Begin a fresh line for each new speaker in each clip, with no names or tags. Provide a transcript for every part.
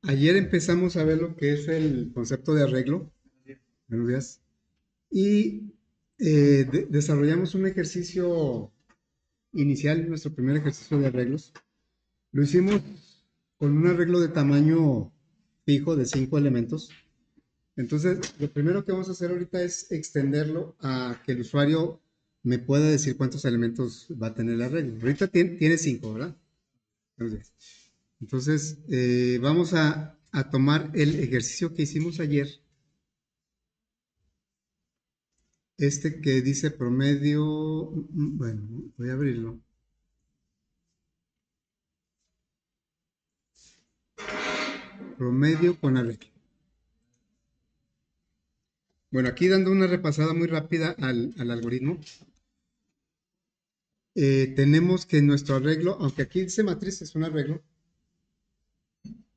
Ayer empezamos a ver lo que es el concepto de arreglo. Buenos días. Y desarrollamos un ejercicio inicial, nuestro primer ejercicio de arreglos. Lo hicimos con un arreglo de tamaño fijo de 5 elementos. Entonces, lo primero que vamos a hacer ahorita es extenderlo a que el usuario me pueda decir cuántos elementos va a tener el arreglo. Ahorita tiene 5, ¿verdad? Buenos días. Entonces, vamos a tomar el ejercicio que hicimos ayer, este que dice promedio, bueno, voy a abrirlo. Promedio con arreglo. Bueno, aquí dando una repasada muy rápida al algoritmo, tenemos que nuestro arreglo, aunque aquí dice matriz es un arreglo,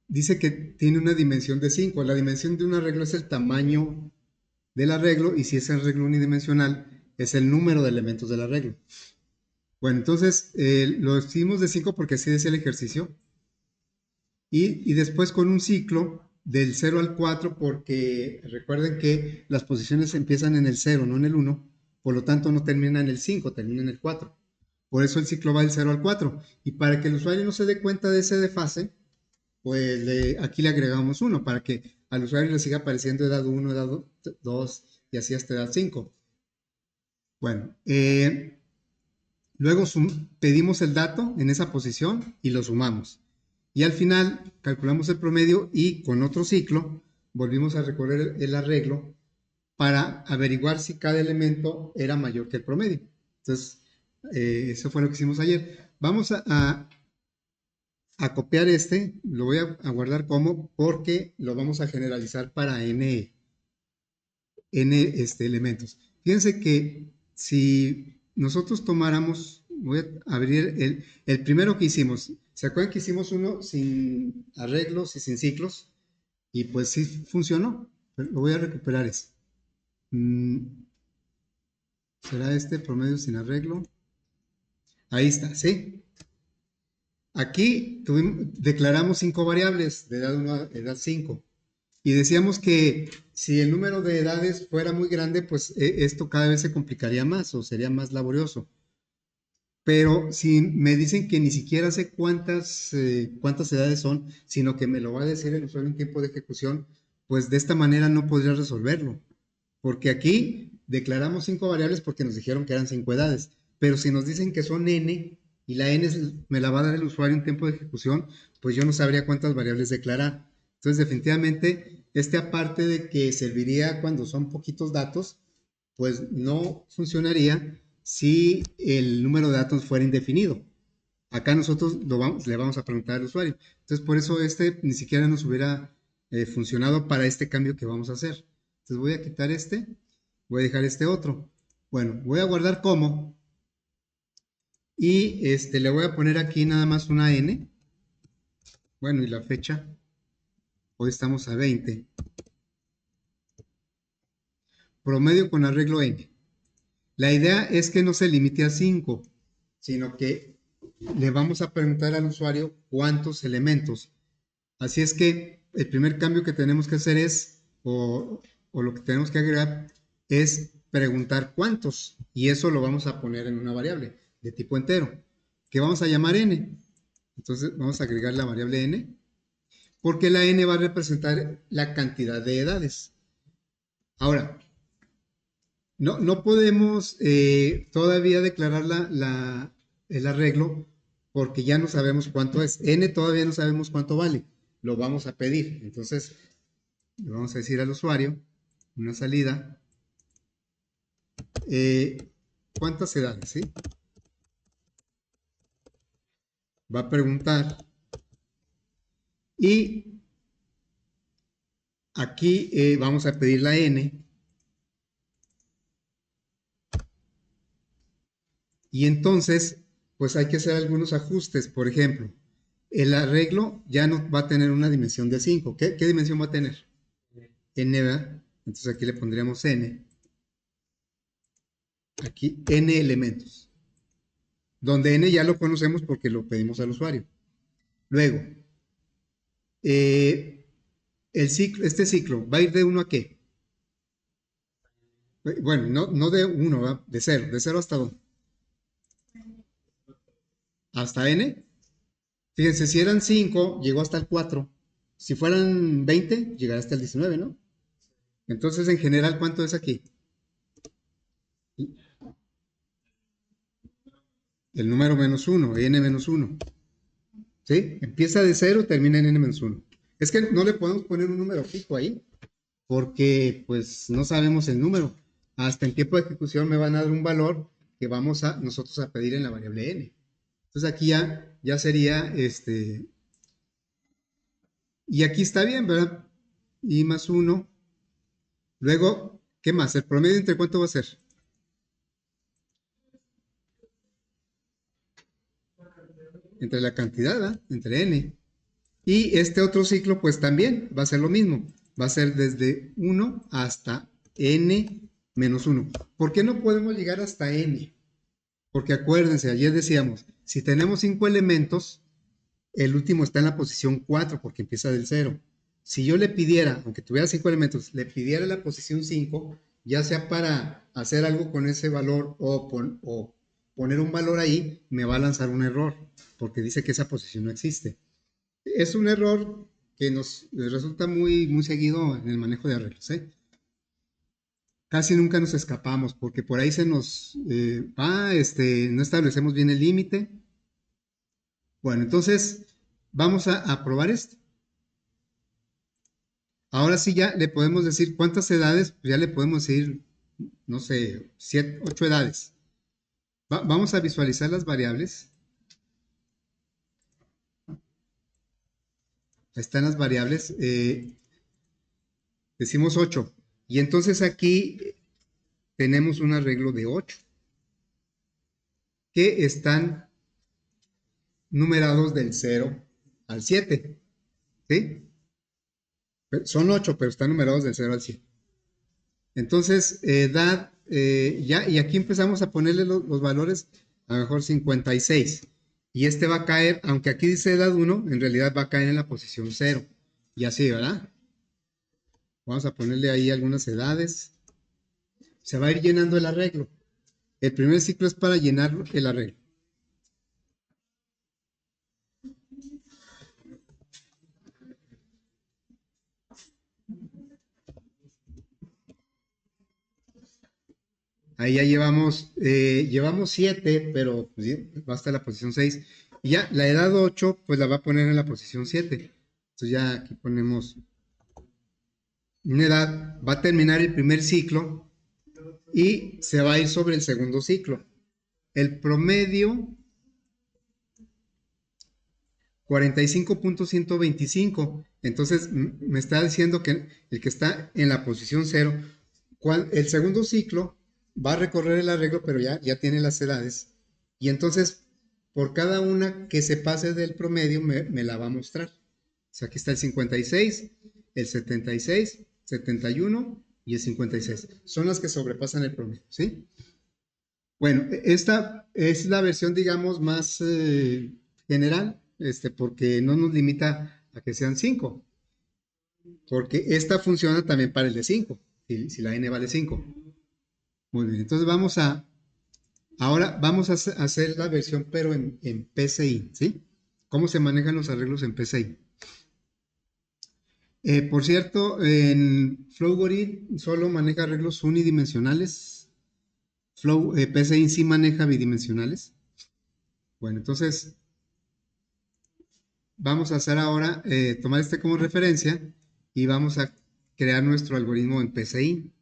dice que tiene una dimensión de 5. La dimensión de un arreglo es el tamaño del arreglo y si es arreglo unidimensional es el número de elementos del arreglo. Bueno, entonces lo hicimos de 5 porque así decía el ejercicio. Y después con un ciclo del 0 al 4 porque recuerden que las posiciones empiezan en el 0, no en el 1. Por lo tanto no termina en el 5, termina en el 4. Por eso el ciclo va del 0 al 4. Y para que el usuario no se dé cuenta de ese desfase, pues aquí le agregamos 1 para que al usuario le siga apareciendo edad 1, edad 2 y así hasta edad 5. Bueno, luego pedimos el dato en esa posición y lo sumamos. Y al final calculamos el promedio y con otro ciclo volvimos a recorrer el arreglo para averiguar si cada elemento era mayor que el promedio. Entonces, eso fue lo que hicimos ayer. Vamos a copiar este, lo voy a guardar como porque lo vamos a generalizar para n elementos. Fíjense que si nosotros tomáramos, voy a abrir el primero que hicimos. ¿Se acuerdan que hicimos uno sin arreglos y sin ciclos? Y pues sí funcionó. Lo voy a recuperar ese. ¿Será este promedio sin arreglo? Ahí está, ¿sí? Aquí declaramos 5 variables de edad 1 a edad 5. Y decíamos que si el número de edades fuera muy grande, pues esto cada vez se complicaría más o sería más laborioso. Pero si me dicen que ni siquiera sé cuántas edades son, sino que me lo va a decir el usuario en tiempo de ejecución, pues de esta manera no podría resolverlo. Porque aquí declaramos 5 variables porque nos dijeron que eran 5 edades. Pero si nos dicen que son n y la n me la va a dar el usuario en tiempo de ejecución, pues yo no sabría cuántas variables declarar. Entonces, definitivamente, aparte de que serviría cuando son poquitos datos, pues no funcionaría si el número de datos fuera indefinido. Acá nosotros le vamos a preguntar al usuario. Entonces, por eso ni siquiera nos hubiera funcionado para este cambio que vamos a hacer. Entonces, voy a quitar este, voy a dejar este otro. Bueno, voy a guardar como y le voy a poner aquí nada más una n. Bueno, y la fecha, hoy estamos a 20. Promedio con arreglo n. La idea es que no se limite a 5, sino que le vamos a preguntar al usuario cuántos elementos. Así es que el primer cambio que tenemos que hacer es, o lo que tenemos que agregar, es preguntar cuántos. Y eso lo vamos a poner en una variable de tipo entero, que vamos a llamar n. Entonces vamos a agregar la variable n, porque la n va a representar la cantidad de edades. Ahora, no podemos todavía declarar el arreglo porque ya no sabemos cuánto es. N todavía no sabemos cuánto vale. Lo vamos a pedir. Entonces, le vamos a decir al usuario una salida. ¿Cuántas edades? ¿Sí? Va a preguntar. Y aquí vamos a pedir la N. Y entonces, pues hay que hacer algunos ajustes. Por ejemplo, el arreglo ya no va a tener una dimensión de 5. ¿Qué dimensión va a tener? N, ¿verdad? Entonces aquí le pondríamos N. Aquí N elementos. Donde N ya lo conocemos porque lo pedimos al usuario. Luego, este ciclo, ¿va a ir de 1 a qué? Bueno, no de 1, ¿va? De cero hasta dónde? Hasta n. Fíjense, si eran 5, llegó hasta el 4. Si fueran 20, llegará hasta el 19, ¿no? Entonces, en general, ¿cuánto es aquí? El número menos 1, n menos 1. ¿Sí? Empieza de 0, termina en n menos 1. Es que no le podemos poner un número fijo ahí, porque pues no sabemos el número. Hasta en tiempo de ejecución me van a dar un valor que vamos a nosotros a pedir en la variable n. Entonces aquí ya sería y aquí está bien, ¿verdad? Y más 1. Luego, ¿qué más? ¿El promedio entre cuánto va a ser? Entre la cantidad, ¿verdad? Entre n. Y este otro ciclo, pues también va a ser lo mismo. Va a ser desde 1 hasta n menos 1. ¿Por qué no podemos llegar hasta n? Porque acuérdense, ayer decíamos, si tenemos 5 elementos, el último está en la posición 4 porque empieza del 0. Si yo le pidiera, aunque tuviera 5 elementos, le pidiera la posición 5, ya sea para hacer algo con ese valor o poner un valor ahí, me va a lanzar un error porque dice que esa posición no existe. Es un error que nos resulta muy seguido en el manejo de arreglos, ¿eh? Casi nunca nos escapamos porque por ahí se nos va, no establecemos bien el límite. Bueno, entonces vamos a probar esto. Ahora sí ya le podemos decir cuántas edades, pues ya le podemos decir, no sé, 7, 8 edades. Vamos a visualizar las variables. Ahí están las variables. Decimos 8. Y entonces aquí tenemos un arreglo de 8 que están numerados del 0 al 7. ¿Sí? Son 8, pero están numerados del 0 al 7. Entonces, edad, ya, y aquí empezamos a ponerle los valores, a lo mejor 56. Y este va a caer, aunque aquí dice edad 1, en realidad va a caer en la posición 0. Y así, ¿verdad? Vamos a ponerle ahí algunas edades. Se va a ir llenando el arreglo. El primer ciclo es para llenar el arreglo. Ahí ya llevamos 7, pero pues, va hasta la posición 6. Y ya la edad 8, pues la va a poner en la posición 7. Entonces ya aquí ponemos una edad, va a terminar el primer ciclo y se va a ir sobre el segundo ciclo. El promedio 45.125. Entonces me está diciendo que el que está en la posición 0, el segundo ciclo va a recorrer el arreglo, pero ya tiene las edades. Y entonces, por cada una que se pase del promedio, me la va a mostrar. O sea, aquí está el 56, el 76, 71 y el 56. Son las que sobrepasan el promedio, ¿sí? Bueno, esta es la versión, digamos, más general, porque no nos limita a que sean 5, porque esta funciona también para el de 5, si la n vale 5. Muy bien, entonces ahora vamos a hacer la versión, pero en PCI, ¿sí? ¿Cómo se manejan los arreglos en PCI? Por cierto, en Flowgrid solo maneja arreglos unidimensionales. PCI sí maneja bidimensionales. Bueno, entonces vamos a hacer ahora, tomar este como referencia y vamos a crear nuestro algoritmo en PCI.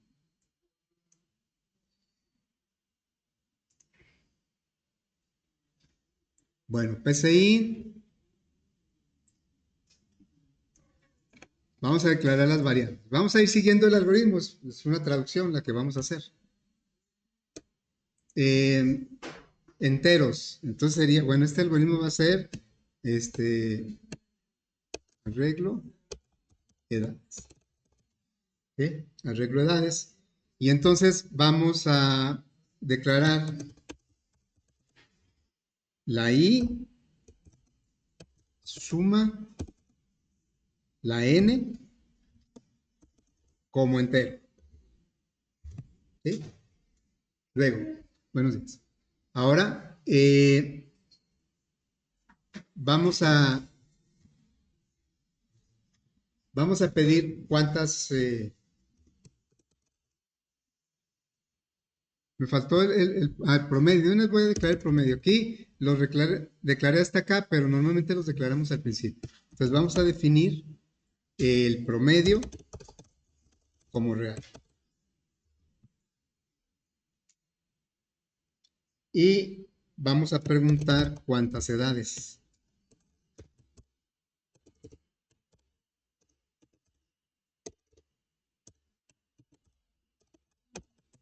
Bueno, PCI, vamos a declarar las variables. Vamos a ir siguiendo el algoritmo, es una traducción la que vamos a hacer. Enteros, entonces sería, bueno, este algoritmo va a ser, arreglo edades. ¿Sí? Arreglo edades. Y entonces vamos a declarar la I suma la n como entero. ¿Sí? Luego, buenos días. Ahora vamos a pedir cuántas. Me faltó el promedio. De una vez voy a declarar el promedio. Aquí los declaré hasta acá, pero normalmente los declaramos al principio. Entonces vamos a definir el promedio como real. Y vamos a preguntar cuántas edades.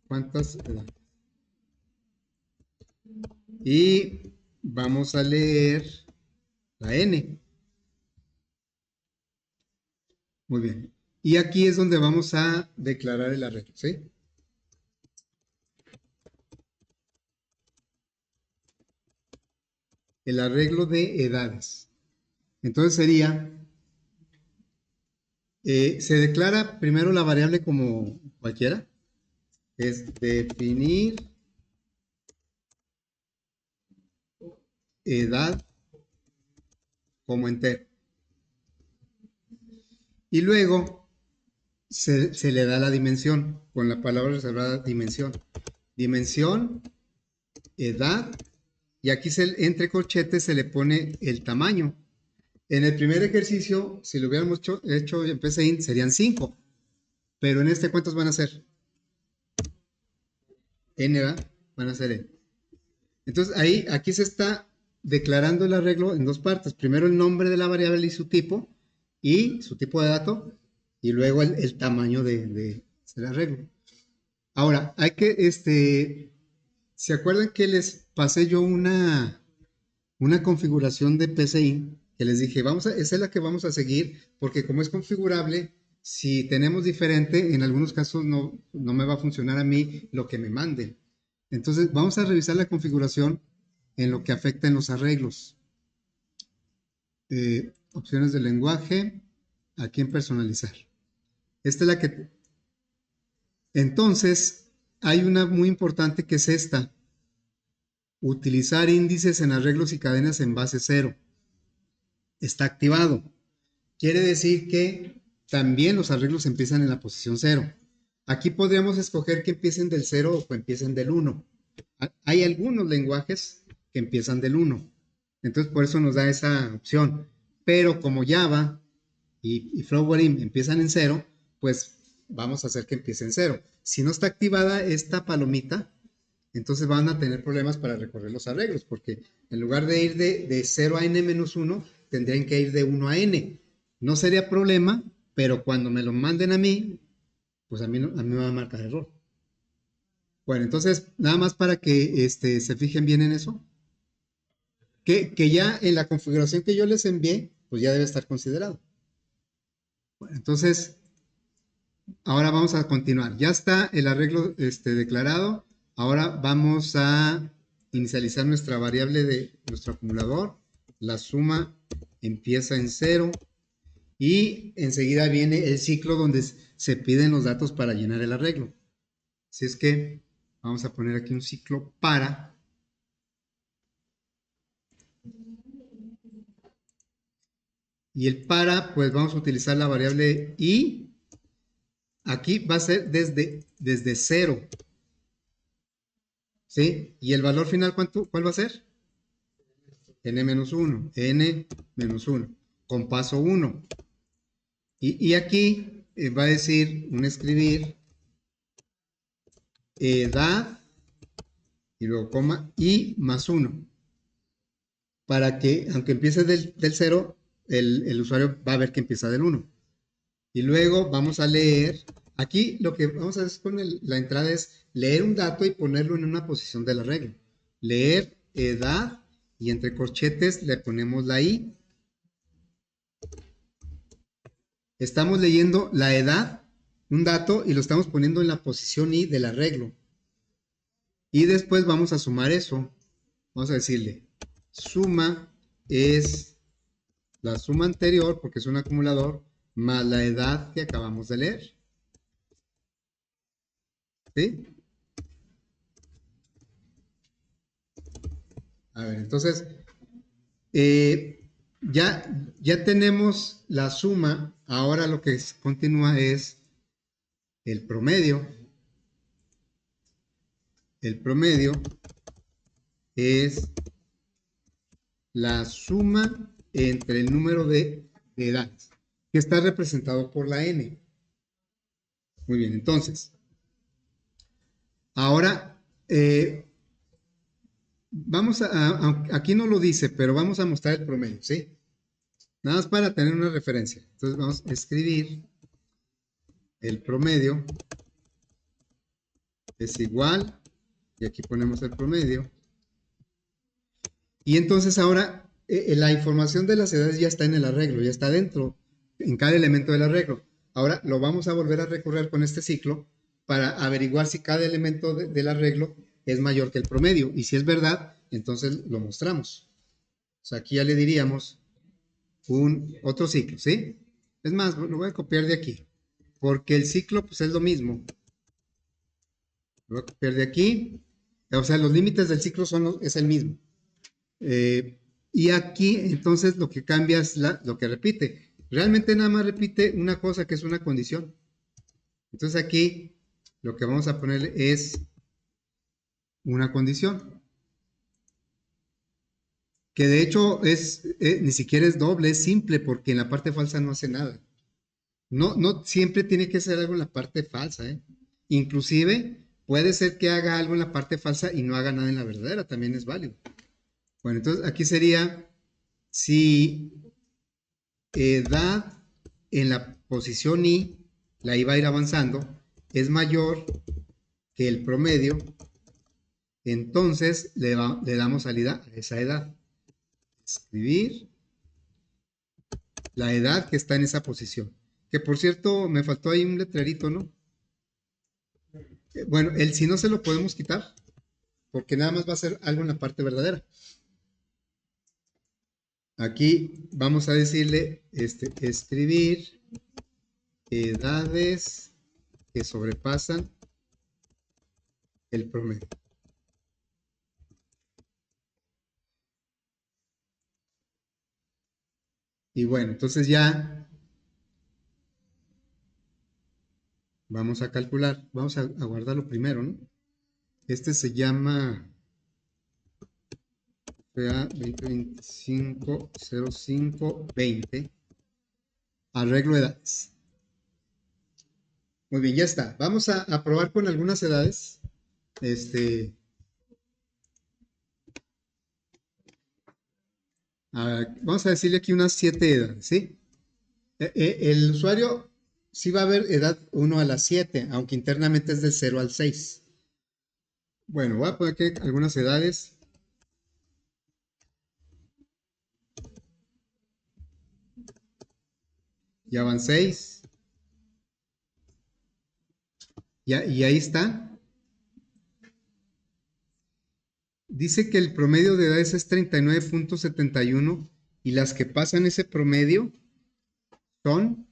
¿Cuántas edades? Y vamos a leer la N. Muy bien. Y aquí es donde vamos a declarar el arreglo, ¿sí? El arreglo de edades. Entonces sería, se declara primero la variable como cualquiera, es definir edad como entero. Y luego se le da la dimensión, con la palabra reservada dimensión. Dimensión, edad, y aquí entre corchetes se le pone el tamaño. En el primer ejercicio, si lo hubiéramos hecho en PCInt, serían 5. Pero en este, ¿cuántos van a ser? N, ¿verdad? Van a ser N. Entonces, aquí se está declarando el arreglo en dos partes. Primero el nombre de la variable y su tipo de dato, y luego el tamaño del arreglo. Ahora, hay que, ¿se acuerdan que les pasé yo una configuración de PCI que les dije, esa es la que vamos a seguir, porque como es configurable, si tenemos diferente, en algunos casos no me va a funcionar a mí lo que me manden. Entonces, vamos a revisar la configuración en lo que afecta en los arreglos. Opciones de lenguaje, aquí en personalizar. Esta es la que... Entonces, hay una muy importante que es esta. Utilizar índices en arreglos y cadenas en base 0. Está activado. Quiere decir que también los arreglos empiezan en la posición 0. Aquí podríamos escoger que empiecen del 0 o que empiecen del 1. Hay algunos lenguajes que empiezan del 1. Entonces, por eso nos da esa opción. Pero como Java y Flowrim empiezan en 0, pues vamos a hacer que empiece en 0. Si no está activada esta palomita, entonces van a tener problemas para recorrer los arreglos, porque en lugar de ir de 0 a n-1, tendrían que ir de 1 a n. No sería problema, pero cuando me lo manden a mí, pues a mí me va a marcar error. Bueno, entonces, nada más para que se fijen bien en eso, que ya en la configuración que yo les envié, pues ya debe estar considerado. Bueno, entonces, ahora vamos a continuar. Ya está el arreglo declarado. Ahora vamos a inicializar nuestra variable de nuestro acumulador. La suma empieza en 0 y enseguida viene el ciclo donde se piden los datos para llenar el arreglo. Así es que vamos a poner aquí un ciclo para. Y el para, pues vamos a utilizar la variable i. Aquí va a ser desde 0. ¿Sí? ¿Y el valor final cuál va a ser? n-1, n-1, con paso 1. Y aquí va a decir un escribir edad y luego coma y más 1. Para que, aunque empiece del 0, el usuario va a ver que empieza del 1. Y luego vamos a leer. Aquí lo que vamos a hacer con la entrada es leer un dato y ponerlo en una posición del arreglo. Leer edad y entre corchetes le ponemos la i. Estamos leyendo la edad, un dato, y lo estamos poniendo en la posición i del arreglo. Y después vamos a sumar eso. Vamos a decirle, suma es la suma anterior, porque es un acumulador, más la edad que acabamos de leer. ¿Sí? A ver, entonces, ya tenemos la suma. Ahora lo que continúa es el promedio. El promedio es la suma entre el número de edades, que está representado por la n. Muy bien, entonces, ahora vamos aquí no lo dice, pero vamos a mostrar el promedio, ¿sí? Nada más para tener una referencia. Entonces vamos a escribir el promedio es igual, y aquí ponemos el promedio. Y entonces ahora la información de las edades ya está en el arreglo, ya está dentro, en cada elemento del arreglo. Ahora lo vamos a volver a recorrer con este ciclo para averiguar si cada elemento del arreglo es mayor que el promedio. Y si es verdad, entonces lo mostramos. O sea, aquí ya le diríamos otro ciclo, ¿sí? Es más, lo voy a copiar de aquí, porque el ciclo pues es lo mismo. Lo voy a copiar de aquí. O sea, los límites del ciclo es el mismo. Y aquí entonces lo que cambia es lo que repite. Realmente nada más repite una cosa que es una condición. Entonces aquí lo que vamos a poner es una condición. Que de hecho ni siquiera es doble, es simple porque en la parte falsa no hace nada. No siempre tiene que ser algo en la parte falsa, ¿eh? Inclusive puede ser que haga algo en la parte falsa y no haga nada en la verdadera, también es válido. Bueno, entonces aquí sería si edad en la posición I, la I va a ir avanzando, es mayor que el promedio, entonces le damos salida a esa edad. Escribir la edad que está en esa posición. Que por cierto, me faltó ahí un letrerito, ¿no? Bueno, el si no se lo podemos quitar, porque nada más va a ser algo en la parte verdadera. Aquí vamos a decirle escribir edades que sobrepasan el promedio. Y bueno, entonces ya vamos a calcular, vamos a guardarlo primero, ¿no? Este se llama PA 2025-05-20, arreglo de edades. Muy bien, ya está. Vamos a probar con algunas edades. Vamos a decirle aquí unas 7 edades, ¿sí? El usuario sí va a ver edad 1 a la 7, aunque internamente es del 0 al 6. Bueno, voy a poner aquí algunas edades. Ya van 6. Y ahí está. Dice que el promedio de edades es 39.71 y las que pasan ese promedio son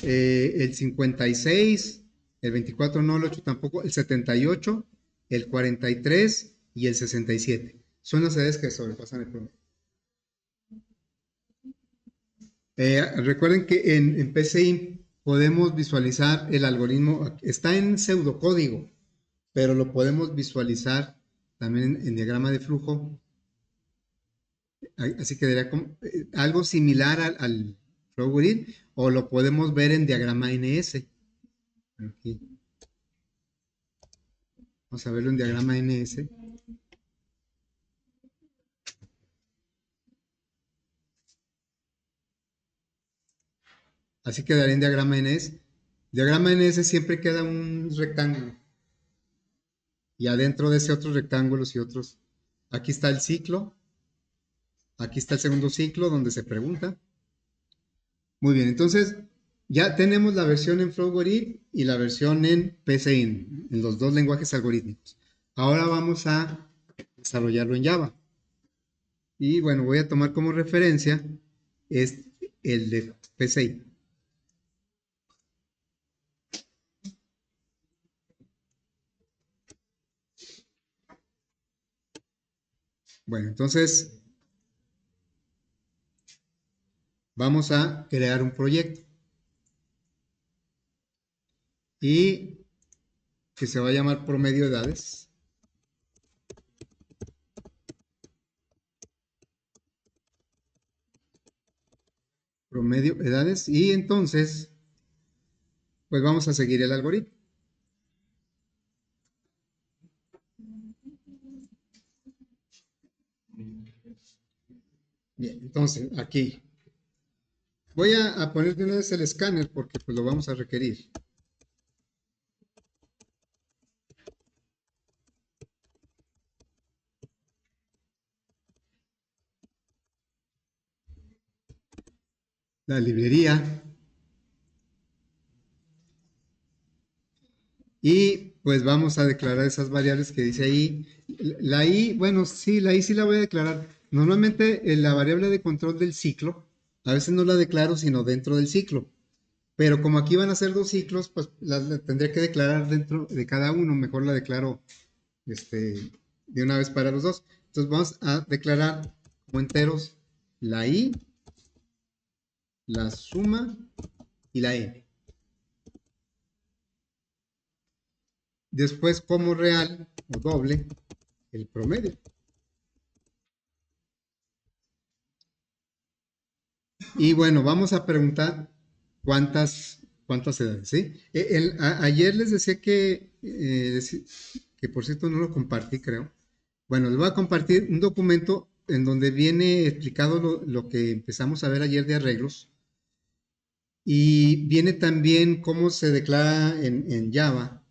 el 56, el 24 no, el 8 tampoco, el 78, el 43 y el 67. Son las edades que sobrepasan el promedio. Recuerden que en PCI podemos visualizar el algoritmo, está en pseudocódigo, pero lo podemos visualizar también en diagrama de flujo. Así quedaría como, algo similar al flow grid, o lo podemos ver en diagrama NS. Aquí. Vamos a verlo en diagrama NS. Así quedaría en diagrama NS. Diagrama NS siempre queda un rectángulo. Y adentro de ese otro rectángulos y otros. Aquí está el ciclo. Aquí está el segundo ciclo donde se pregunta. Muy bien, entonces ya tenemos la versión en Flowgrid y la versión en PCIN, en los dos lenguajes algorítmicos. Ahora vamos a desarrollarlo en Java. Y bueno, voy a tomar como referencia el de PCI. Bueno, entonces vamos a crear un proyecto y que se va a llamar promedio edades. Promedio edades y entonces pues vamos a seguir el algoritmo. Bien, entonces aquí voy a poner de una vez el escáner porque pues lo vamos a requerir. La librería y pues vamos a declarar esas variables que dice ahí. La i, bueno, sí, la i sí la voy a declarar. Normalmente la variable de control del ciclo, a veces no la declaro sino dentro del ciclo. Pero como aquí van a ser dos ciclos, pues la tendría que declarar dentro de cada uno. Mejor la declaro de una vez para los dos. Entonces vamos a declarar como enteros la i, la suma y la n. Después como real o doble el promedio. Y bueno, vamos a preguntar cuántas edades, ¿sí? Ayer les decía que por cierto no lo compartí, creo. Bueno, les voy a compartir un documento en donde viene explicado lo que empezamos a ver ayer de arreglos y viene también cómo se declara en Java,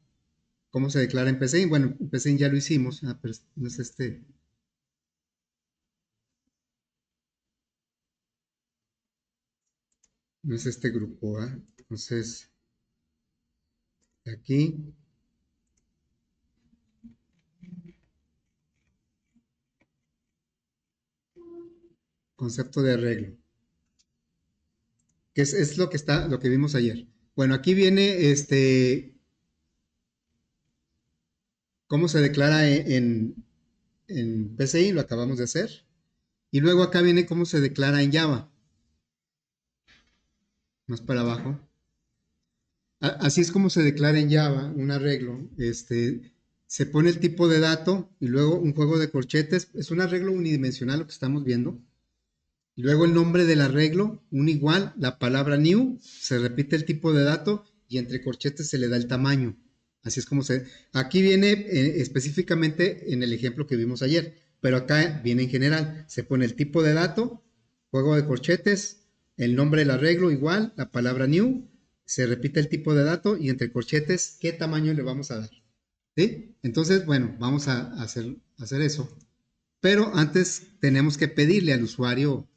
cómo se declara en PCIN. Bueno, en PCIN ya lo hicimos, pero no es no es este grupo, ¿ah? Entonces, aquí, concepto de arreglo, que es lo que está, lo que vimos ayer. Bueno, aquí viene cómo se declara en PCI, lo acabamos de hacer. Y luego acá viene cómo se declara en Java, más para abajo. Así es como se declara en Java un arreglo. Se pone el tipo de dato y luego un juego de corchetes. Es un arreglo unidimensional lo que estamos viendo. Y luego el nombre del arreglo, un igual, la palabra new, se repite el tipo de dato y entre corchetes se le da el tamaño. Así es como se... Aquí viene específicamente en el ejemplo que vimos ayer, pero acá viene en general. Se pone el tipo de dato, juego de corchetes, el nombre del arreglo igual, la palabra new, se repite el tipo de dato y entre corchetes qué tamaño le vamos a dar. ¿Sí? Entonces, bueno, vamos a hacer eso. Pero antes tenemos que pedirle al usuario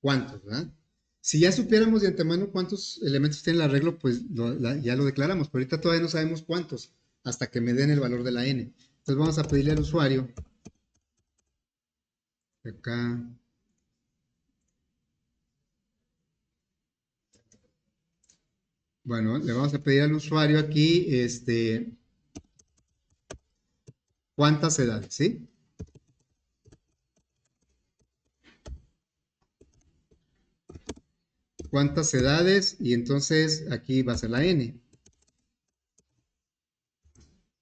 cuántos, ¿verdad? Si ya supiéramos de antemano cuántos elementos tiene el arreglo, pues ya lo declaramos, pero ahorita todavía no sabemos cuántos, hasta que me den el valor de la n. Entonces vamos a pedirle al usuario, acá, bueno, le vamos a pedir al usuario aquí, cuántas edades, ¿sí? Cuántas edades, y entonces aquí va a ser la n,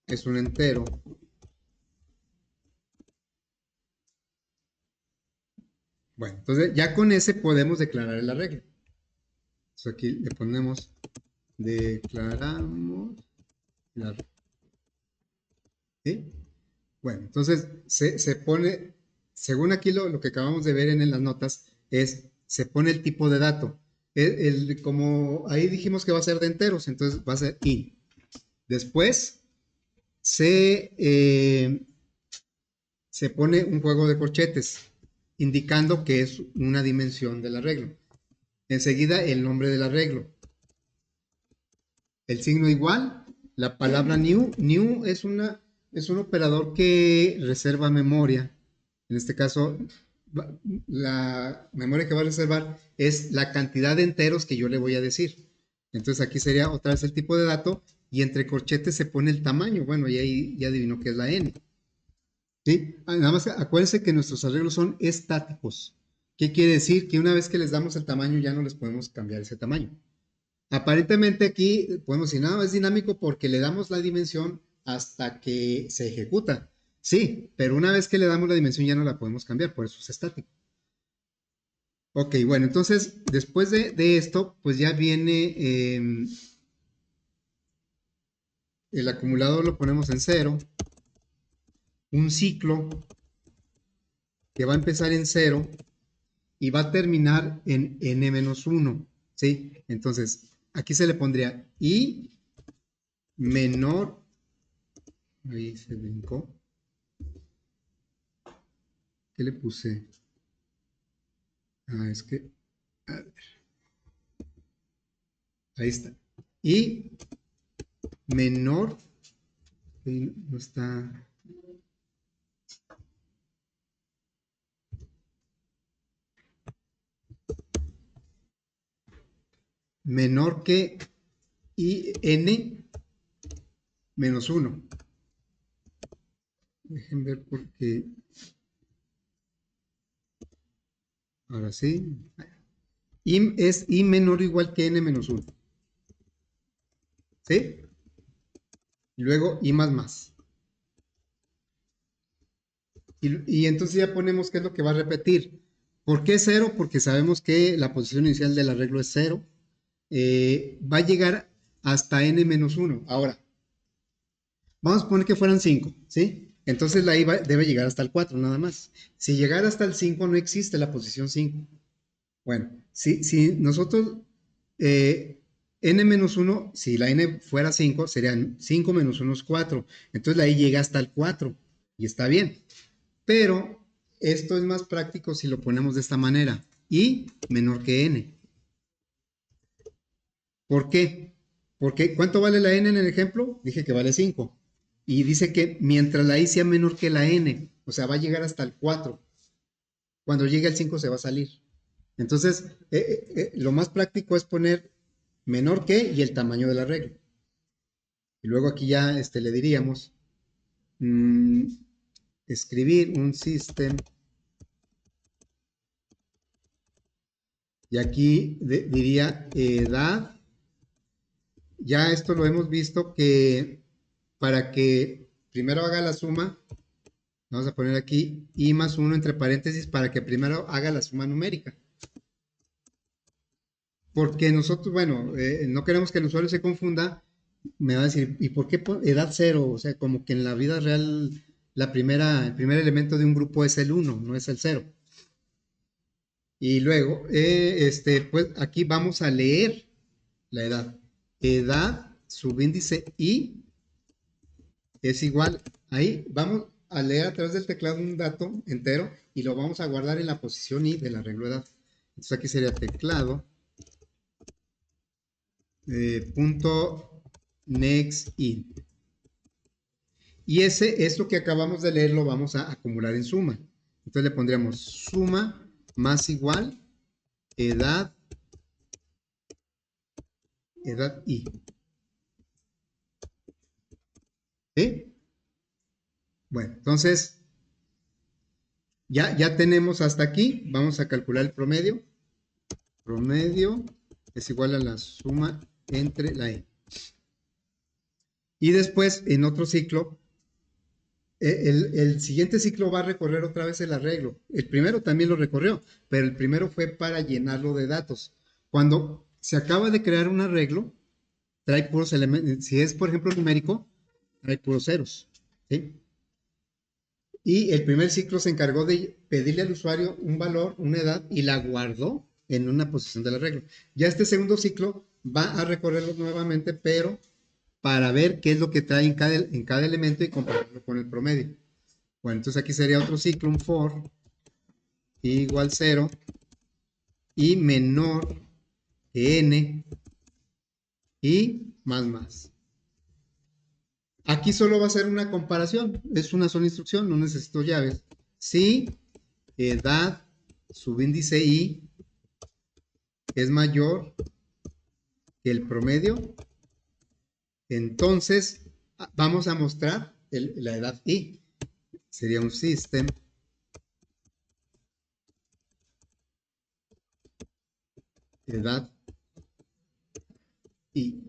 es un entero. Bueno, entonces ya con ese podemos declarar el arreglo. Entonces aquí le ponemos, declaramos el arreglo, ¿sí? Bueno, entonces se pone, según aquí lo que acabamos de ver en las notas, se pone el tipo de dato. Como ahí dijimos que va a ser de enteros, entonces va a ser int. Después se pone un juego de corchetes, indicando que es una dimensión del arreglo. Enseguida el nombre del arreglo. El signo igual, la palabra new. New es un operador que reserva memoria. En este caso, la memoria que va a reservar es la cantidad de enteros que yo le voy a decir. Entonces aquí sería otra vez el tipo de dato y entre corchetes se pone el tamaño. Bueno, y ahí ya adivinó que es la n. ¿sí? Nada más acuérdense que nuestros arreglos son estáticos. ¿Qué quiere decir? Que una vez que les damos el tamaño ya no les podemos cambiar ese tamaño. Aparentemente aquí podemos decir, no, es dinámico porque le damos la dimensión hasta que se ejecuta. Sí, pero una vez que le damos la dimensión ya no la podemos cambiar, por eso es estático. Ok, bueno, entonces después de esto, pues ya viene el acumulador, lo ponemos en cero, un ciclo que va a empezar en cero y va a terminar en n-1, ¿sí? Entonces, aquí se le pondría i menor, ahí se brincó, ¿qué le puse? Ah, es que, a ver, ahí está. I menor, no está, menor que i n menos 1. Dejen ver porque, ahora sí, i es i menor o igual que n menos 1, ¿sí? Y luego i más más. Y entonces ya ponemos qué es lo que va a repetir. ¿Por qué 0? Porque sabemos que la posición inicial del arreglo es 0. Va a llegar hasta n-1. Ahora, vamos a poner que fueran 5, ¿sí? Entonces la i debe llegar hasta el 4 nada más. Si llegara hasta el 5 no existe la posición 5. Bueno, si nosotros n-1, si la n fuera 5, serían 5 menos 1 es 4. Entonces la i llega hasta el 4 y está bien. Pero esto es más práctico si lo ponemos de esta manera. I menor que n. ¿Por qué? Porque ¿cuánto vale la n en el ejemplo? Dije que vale 5. Y dice que mientras la i sea menor que la n, o sea, va a llegar hasta el 4. Cuando llegue al 5 se va a salir. Entonces, lo más práctico es poner menor que y el tamaño del arreglo. Y luego aquí ya le diríamos escribir un system. Y aquí diría edad. Ya esto lo hemos visto que para que primero haga la suma, vamos a poner aquí i más 1 entre paréntesis para que primero haga la suma numérica. Porque nosotros, bueno, no queremos que el usuario se confunda, me va a decir, ¿y por qué edad 0? O sea, como que en la vida real el primer elemento de un grupo es el 1, no es el 0. Y luego, pues aquí vamos a leer la edad. Edad, subíndice i es igual. Ahí vamos a leer a través del teclado un dato entero y lo vamos a guardar en la posición i del arreglo de edad. Entonces aquí sería teclado punto next in. Y ese, esto que acabamos de leer, lo vamos a acumular en suma. Entonces le pondríamos suma más igual edad, edad i. ¿Sí? Bueno, entonces ya tenemos hasta aquí. Vamos a calcular el promedio. Promedio es igual a la suma entre la e. Y después, en otro ciclo, el siguiente ciclo va a recorrer otra vez el arreglo. El primero también lo recorrió, pero el primero fue para llenarlo de datos. Cuando se acaba de crear un arreglo, trae puros elementos. Si es, por ejemplo, numérico, trae puros ceros. ¿Sí? Y el primer ciclo se encargó de pedirle al usuario un valor, una edad, y la guardó en una posición del arreglo. Ya este segundo ciclo va a recorrerlo nuevamente, pero para ver qué es lo que trae en cada elemento y compararlo con el promedio. Bueno, entonces aquí sería otro ciclo, un for, igual 0 y menor que n y más. Aquí solo va a ser una comparación, es una sola instrucción, no necesito llaves. Si edad subíndice i es mayor que el promedio, entonces vamos a mostrar la edad i. sería un system. Edad y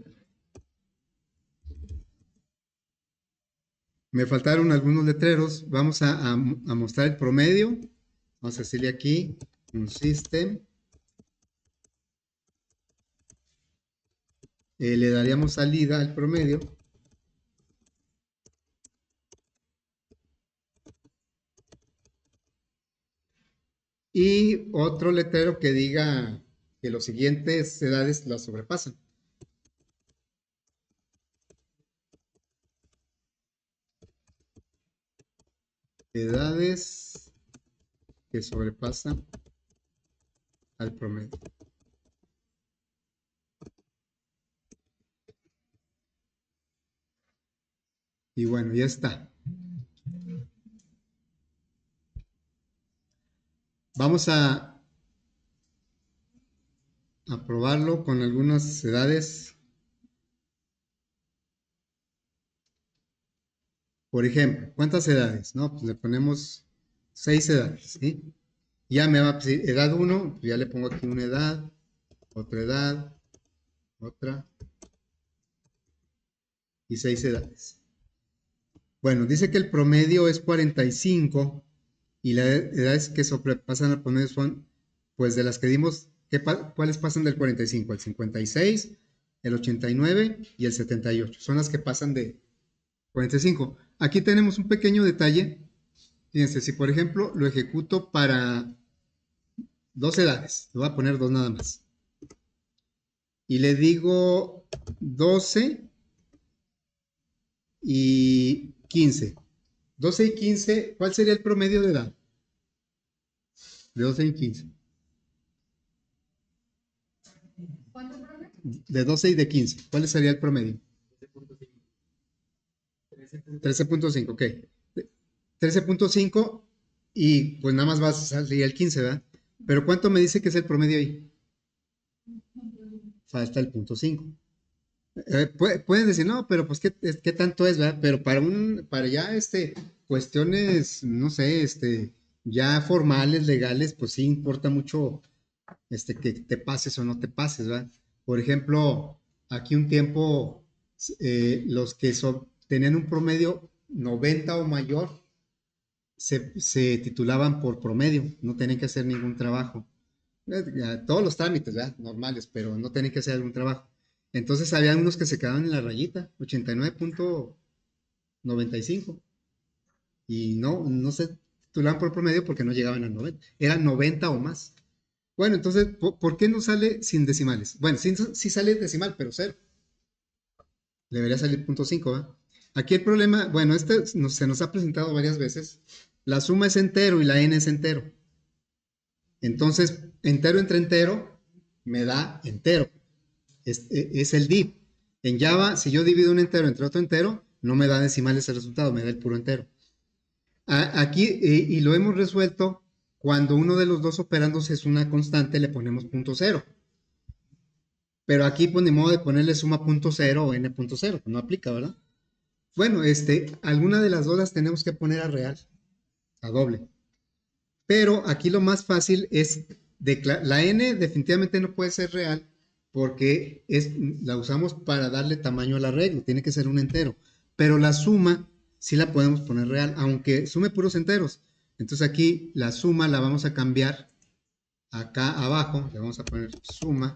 me faltaron algunos letreros. Vamos a mostrar el promedio. Vamos a decirle aquí un system. Le daríamos salida al promedio. Y otro letrero que diga que las siguientes edades las sobrepasan. Edades que sobrepasan al promedio. Y bueno, ya está. Vamos a probarlo con algunas edades. Por ejemplo, ¿cuántas edades? No, pues le ponemos 6 edades, ¿sí? Ya me va a decir edad 1, pues ya le pongo aquí una edad, otra, y 6 edades. Bueno, dice que el promedio es 45 y las edades que sobrepasan al promedio son, pues de las que dimos, ¿cuáles pasan del 45? El 56, el 89 y el 78. Son las que pasan de 45. Aquí tenemos un pequeño detalle. Fíjense, si por ejemplo lo ejecuto para 2 edades, le voy a poner 2 nada más. Y le digo 12 y 15. 12 y 15, ¿cuál sería el promedio de edad? De 12 y 15. De 12 y de 15. ¿Cuál sería el promedio? 13.5, ok. 13.5 y pues nada más va a salir el 15, ¿verdad? Pero ¿cuánto me dice que es el promedio ahí? Falta el punto 5. Pueden decir, no, pero pues ¿qué tanto es, verdad? Pero para ya cuestiones, no sé, ya formales, legales, pues sí importa mucho que te pases o no te pases, ¿verdad? Por ejemplo, aquí un tiempo los que tenían un promedio 90 o mayor se titulaban por promedio, no tenían que hacer ningún trabajo. Todos los trámites, ¿verdad? Normales, pero no tenían que hacer algún trabajo. Entonces había unos que se quedaban en la rayita, 89.95, y no se titulaban por promedio porque no llegaban a 90, eran 90 o más. Bueno, entonces, ¿por qué no sale sin decimales? Bueno, sí sale decimal, pero cero. Debería salir punto 5, ¿verdad? Aquí el problema, bueno, se nos ha presentado varias veces. La suma es entero y la n es entero. Entonces, entero entre entero me da entero. Es el div. En Java, si yo divido un entero entre otro entero, no me da decimales el resultado, me da el puro entero. Aquí, y lo hemos resuelto, cuando uno de los dos operandos es una constante, le ponemos punto cero. Pero aquí, pues, ni modo de ponerle suma punto cero o n punto cero, no aplica, ¿verdad? Bueno, alguna de las dos las tenemos que poner a real, a doble. Pero aquí lo más fácil es, la n definitivamente no puede ser real porque la usamos para darle tamaño al arreglo, tiene que ser un entero. Pero la suma sí la podemos poner real, aunque sume puros enteros. Entonces aquí la suma la vamos a cambiar acá abajo, le vamos a poner suma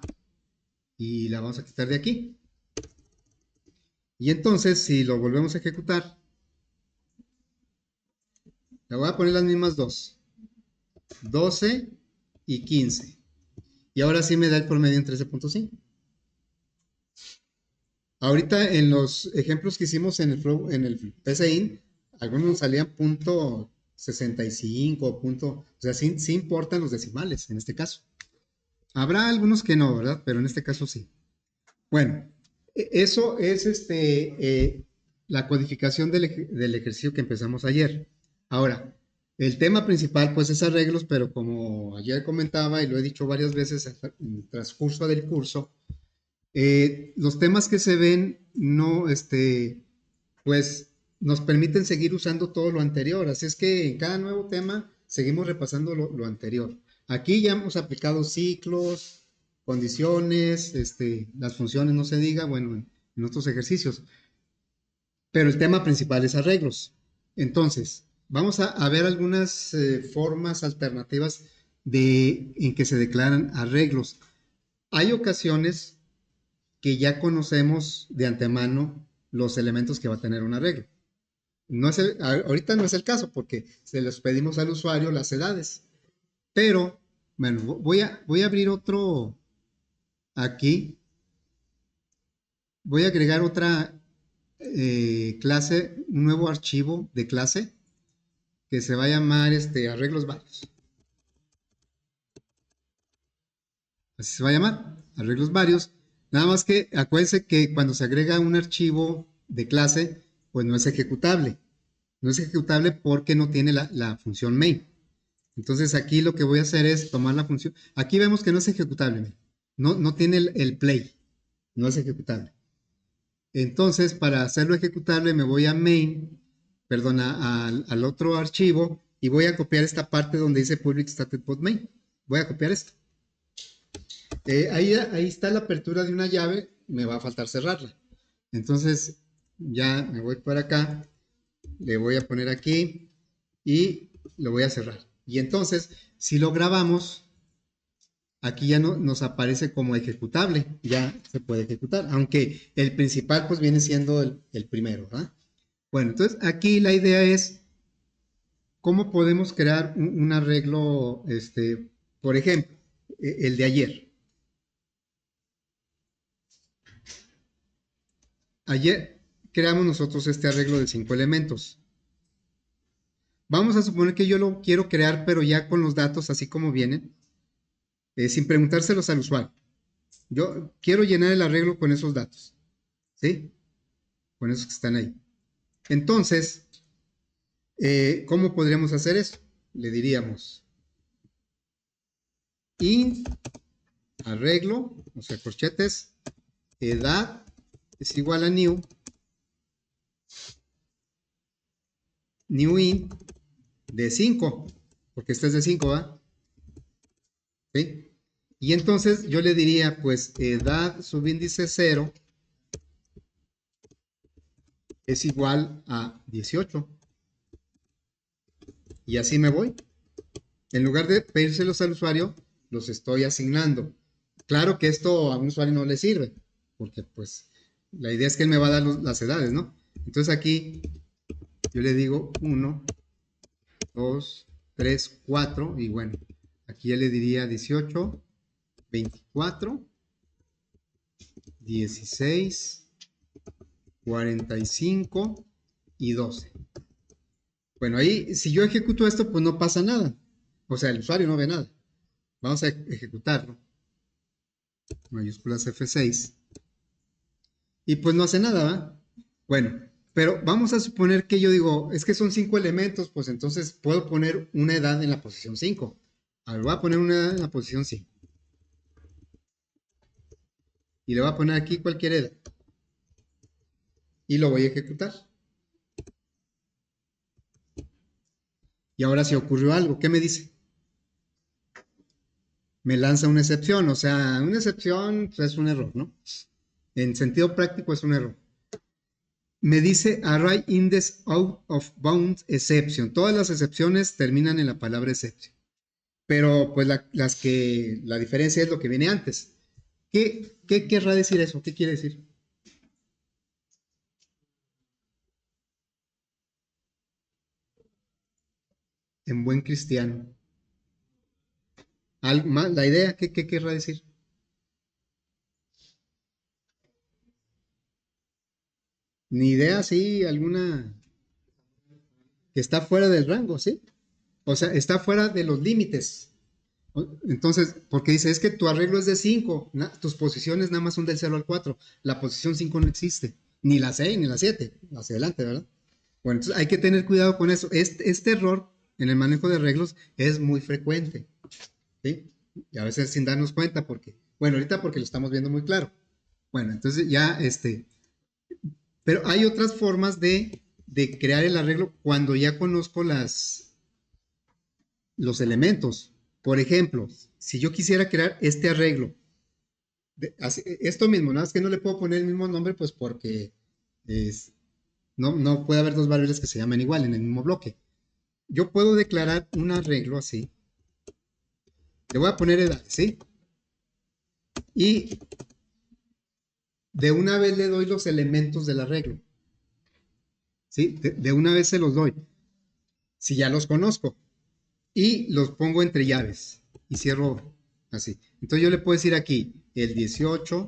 y la vamos a quitar de aquí. Y entonces si lo volvemos a ejecutar, le voy a poner las mismas dos, 12 y 15. Y ahora sí me da el promedio en 13.5. Ahorita en los ejemplos que hicimos en el PCIN, algunos salían punto 65, o sea, sí importan los decimales en este caso. Habrá algunos que no, ¿verdad? Pero en este caso sí. Bueno, eso es la codificación del ejercicio que empezamos ayer. Ahora, el tema principal pues es arreglos, pero como ayer comentaba y lo he dicho varias veces en el transcurso del curso, los temas que se ven no, pues nos permiten seguir usando todo lo anterior. Así es que en cada nuevo tema seguimos repasando lo anterior. Aquí ya hemos aplicado ciclos, condiciones, las funciones, no se diga, bueno, en otros ejercicios. Pero el tema principal es arreglos. Entonces, vamos a ver algunas formas alternativas en que se declaran arreglos. Hay ocasiones que ya conocemos de antemano los elementos que va a tener un arreglo. Ahorita no es el caso porque se les pedimos al usuario las edades. Pero, bueno, voy a abrir otro aquí. Voy a agregar otra clase, un nuevo archivo de clase que se va a llamar arreglos varios. Así se va a llamar, arreglos varios. Nada más que acuérdense que cuando se agrega un archivo de clase, pues no es ejecutable. No es ejecutable porque no tiene la función main. Entonces aquí lo que voy a hacer es tomar la función. Aquí vemos que no es ejecutable. No tiene el play. No es ejecutable. Entonces, para hacerlo ejecutable, me voy a main, perdón, al otro archivo y voy a copiar esta parte donde dice public static void main. Voy a copiar esto. Ahí está la apertura de una llave, me va a faltar cerrarla. Entonces, ya me voy para acá, le voy a poner aquí y lo voy a cerrar. Y entonces, si lo grabamos, aquí ya no, nos aparece como ejecutable, ya se puede ejecutar, aunque el principal pues viene siendo el primero, ¿verdad? Bueno, entonces aquí la idea es cómo podemos crear un arreglo, por ejemplo, el de ayer. Ayer creamos nosotros este arreglo de 5 elementos. Vamos a suponer que yo lo quiero crear, pero ya con los datos así como vienen, sin preguntárselos al usuario. Yo quiero llenar el arreglo con esos datos, ¿sí? Con esos que están ahí. Entonces, ¿cómo podríamos hacer eso? Le diríamos int arreglo, o sea, corchetes, edad es igual a new int de 5, porque este es de 5, ¿va? ¿Sí? Y entonces yo le diría, pues, edad subíndice 0 es igual a 18. Y así me voy. En lugar de pedírselos al usuario, los estoy asignando. Claro que esto a un usuario no le sirve, porque pues la idea es que él me va a dar las edades, ¿no? Entonces aquí yo le digo 1, 2, 3, 4 y bueno, aquí ya le diría 18, 24, 16, 45 y 12. Bueno, ahí si yo ejecuto esto, pues no pasa nada. O sea, el usuario no ve nada. Vamos a ejecutarlo. Mayúsculas F6. Y pues no hace nada, ¿va? Bueno, pero vamos a suponer que yo digo, es que son 5 elementos, pues entonces puedo poner una edad en la posición 5. A ver, voy a poner una edad en la posición 5. Y le voy a poner aquí cualquier edad. Y lo voy a ejecutar. Y ahora si ocurrió algo, ¿qué me dice? Me lanza una excepción, o sea, una excepción pues, es un error, ¿no? En sentido práctico es un error. Me dice array index out of bounds exception. Todas las excepciones terminan en la palabra exception. Pero pues la diferencia es lo que viene antes. ¿Qué querrá decir eso? ¿Qué quiere decir? En buen cristiano. La idea, ¿qué querrá decir? Ni idea, sí, alguna que está fuera del rango, ¿sí? O sea, está fuera de los límites. Entonces, porque dice, es que tu arreglo es de 5, tus posiciones nada más son del 0 al 4. La posición 5 no existe, ni la 6 ni la 7, hacia adelante, ¿verdad? Bueno, entonces hay que tener cuidado con eso. Este error en el manejo de arreglos es muy frecuente, ¿sí? Y a veces sin darnos cuenta, porque, bueno, ahorita porque lo estamos viendo muy claro. Bueno, entonces ya, pero hay otras formas de de crear el arreglo cuando ya conozco los elementos. Por ejemplo, si yo quisiera crear este arreglo, esto mismo, nada más que no le puedo poner el mismo nombre, pues porque es, no puede haber dos variables que se llamen igual en el mismo bloque. Yo puedo declarar un arreglo así. Le voy a poner edad, ¿sí? Y de una vez le doy los elementos del arreglo. ¿Sí? De una vez se los doy. Si ya los conozco. Y los pongo entre llaves. Y cierro así. Entonces yo le puedo decir aquí el 18,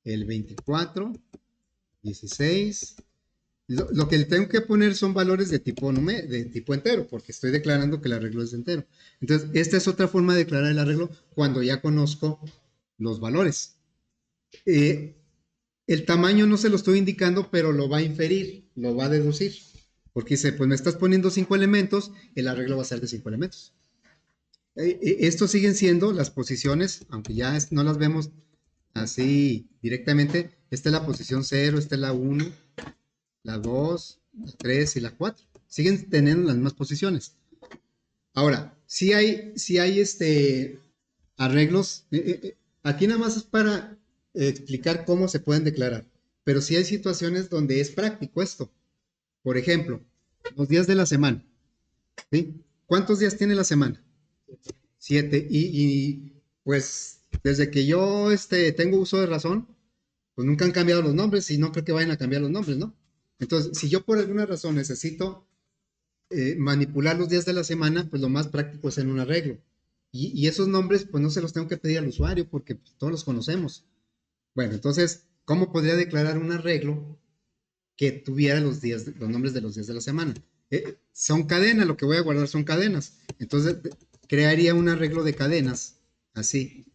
el 24, 16. Lo que le tengo que poner son valores de tipo entero, porque estoy declarando que el arreglo es entero. Entonces, esta es otra forma de declarar el arreglo cuando ya conozco los valores. Eh, el tamaño no se lo estoy indicando, pero lo va a inferir, lo va a deducir. Porque dice, pues me estás poniendo 5 elementos, el arreglo va a ser de 5 elementos. Estos siguen siendo las posiciones, aunque ya no las vemos así directamente. Esta es la posición 0, esta es la 1, la 2, la 3 y la 4. Siguen teniendo las mismas posiciones. Ahora, si hay arreglos, aquí nada más es para explicar cómo se pueden declarar, pero sí hay situaciones donde es práctico esto. Por ejemplo, los días de la semana, ¿sí? ¿Cuántos días tiene la semana? 7. Pues desde que yo tengo uso de razón, pues nunca han cambiado los nombres y no creo que vayan a cambiar los nombres, ¿no? Entonces, si yo por alguna razón necesito manipular los días de la semana, pues lo más práctico es en un arreglo. Y esos nombres, pues no se los tengo que pedir al usuario porque pues, todos los conocemos. Bueno, entonces, ¿cómo podría declarar un arreglo que tuviera los nombres de los días de la semana? Son cadenas, lo que voy a guardar son cadenas. Entonces, crearía un arreglo de cadenas, así.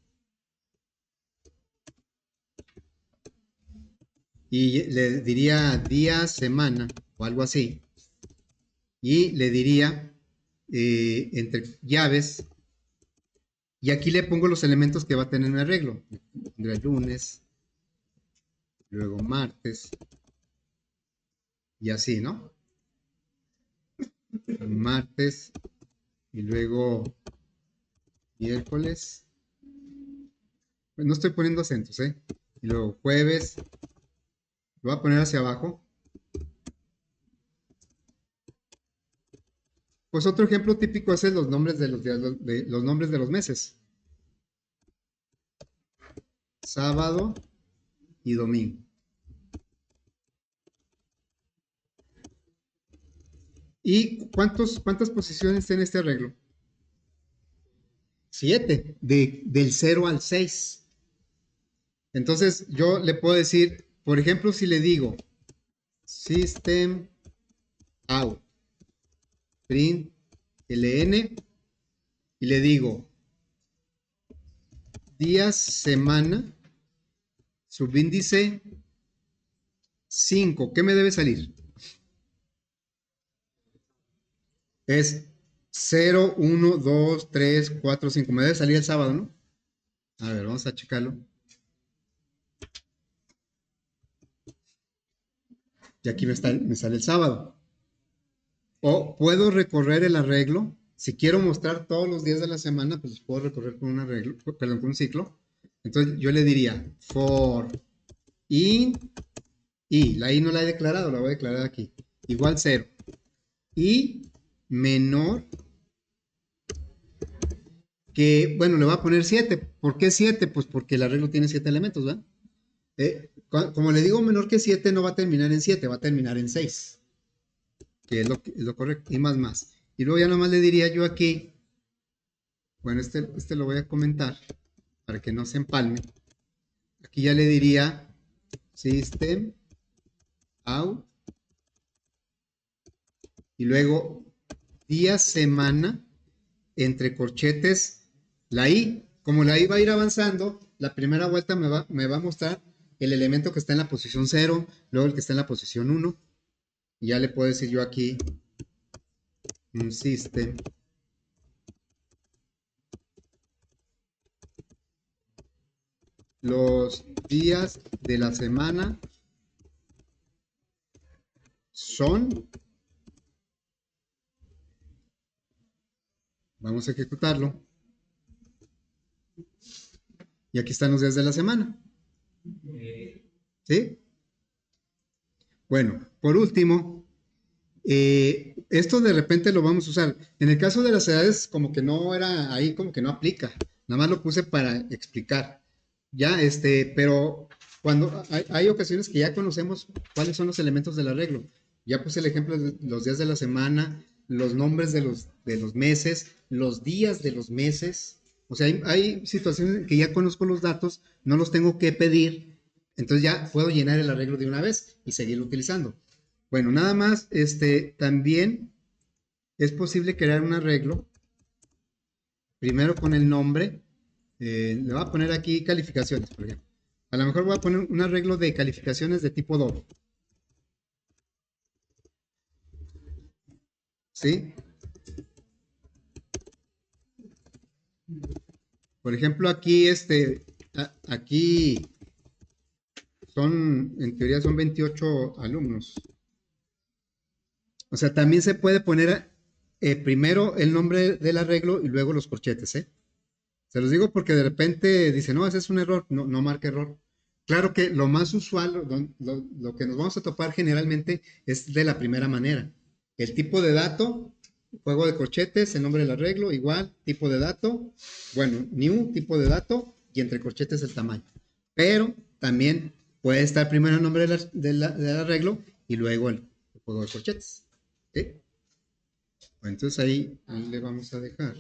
Y le diría día, semana o algo así. Y le diría entre llaves. Y aquí le pongo los elementos que va a tener mi arreglo. Pondré lunes, luego martes, y así, ¿no? Martes, y luego miércoles. No estoy poniendo acentos, ¿eh? Y luego jueves, lo voy a poner hacia abajo. Pues otro ejemplo típico es los nombres de los días, los nombres de los meses. Sábado y domingo. ¿Y cuántas posiciones tiene este arreglo? 7, del 0 al 6. Entonces yo le puedo decir, por ejemplo, si le digo system out print ln y le digo días, semana, subíndice 5, ¿qué me debe salir? Es 0, 1, 2, 3, 4, 5. Me debe salir el sábado, ¿no? A ver, vamos a checarlo. Y aquí me sale el sábado. O puedo recorrer el arreglo. Si quiero mostrar todos los días de la semana, pues puedo recorrer con un arreglo, perdón, con un ciclo. Entonces yo le diría for in y la i no la he declarado, la voy a declarar aquí. Igual 0. Y menor que, bueno, le voy a poner 7. ¿Por qué 7? Pues porque el arreglo tiene 7 elementos, ¿verdad? Como le digo menor que 7, no va a terminar en 7, va a terminar en 6, que es lo correcto, y más. Y luego ya nomás le diría yo aquí, bueno, este lo voy a comentar para que no se empalme. Aquí ya le diría system out y luego día, semana, entre corchetes, la i. Como la i va a ir avanzando, la primera vuelta me va a mostrar el elemento que está en la posición 0, luego el que está en la posición 1. Y ya le puedo decir yo aquí un system los días de la semana son, vamos a ejecutarlo, y aquí están los días de la semana, ¿sí? Bueno, por último, esto de repente lo vamos a usar. En el caso de las edades, como que no era ahí, como que no aplica. Nada más lo puse para explicar. Ya, pero cuando hay ocasiones que ya conocemos cuáles son los elementos del arreglo. Ya puse el ejemplo de los días de la semana, los nombres de los meses, los días de los meses. O sea, hay situaciones en que ya conozco los datos, no los tengo que pedir, entonces ya puedo llenar el arreglo de una vez y seguirlo utilizando. Bueno, nada más, también es posible crear un arreglo, primero con el nombre, le voy a poner aquí calificaciones, por ejemplo. A lo mejor voy a poner un arreglo de calificaciones de tipo doble, ¿sí? Por ejemplo, aquí, aquí en teoría son 28 alumnos. O sea, también se puede poner primero el nombre del arreglo y luego los corchetes, ¿eh? Se los digo porque de repente dicen, no, ese es un error, no, no marca error. Claro que lo más usual, lo que nos vamos a topar generalmente es de la primera manera. El tipo de dato, juego de corchetes, el nombre del arreglo, igual, tipo de dato, bueno, new, tipo de dato, y entre corchetes el tamaño. Pero también puede estar primero el nombre del arreglo y luego el juego de corchetes. ¿Sí? Bueno, entonces ahí le vamos a dejar.